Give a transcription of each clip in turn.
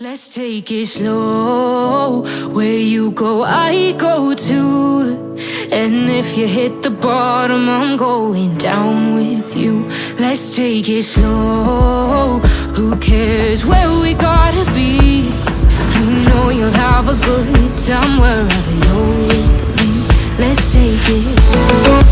Let's take it slow. Where you go, I go too. And if you hit the bottom, I'm going down with you. Let's take it slow. Who cares where we gotta be? You know you'll have a good time wherever you're with me. Let's take it slow.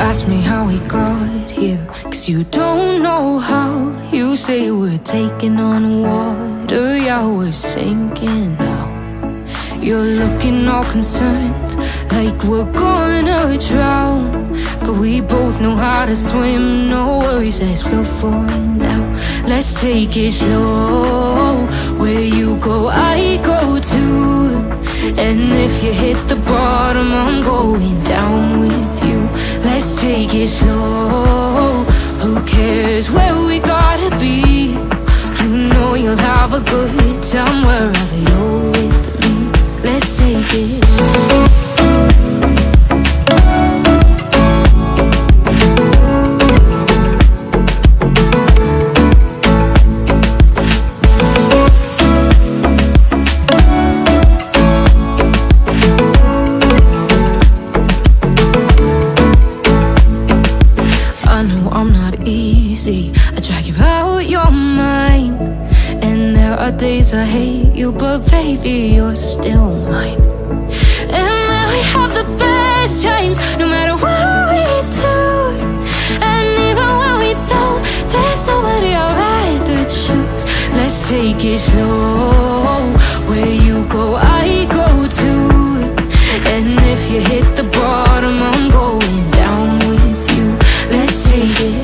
Ask me how we got here, 'cause you don't know how. You say we're taking on water, yeah, we're sinking now. You're looking all concerned, like we're gonna drown. But we both know how to swim, no worries, let's float for now. Let's take it slow. Where you go, I go too. And if you hit the bottom, I'm going down with you. Let's take it slow. Who cares where we gotta be? You know you'll have a good time wherever you're with me. Let's take it slow. I'm not easy, I drag you out your mind. And there are days I hate you, but baby, you're still mine. And then we have the best times, no matter what we do. And even when we don't, there's nobody I'd rather choose. Let's take it slow. Where you go, I go too. And if you hit the bottom, I'm going down with you. Let's take it.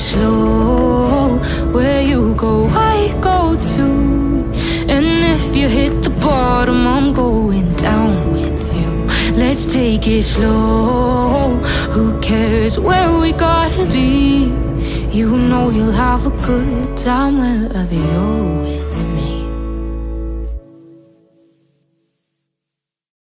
Slow, where you go, I go too. And if you hit the bottom, I'm going down with you. Let's take it slow. Who cares where we gotta be? You know you'll have a good time wherever you're with.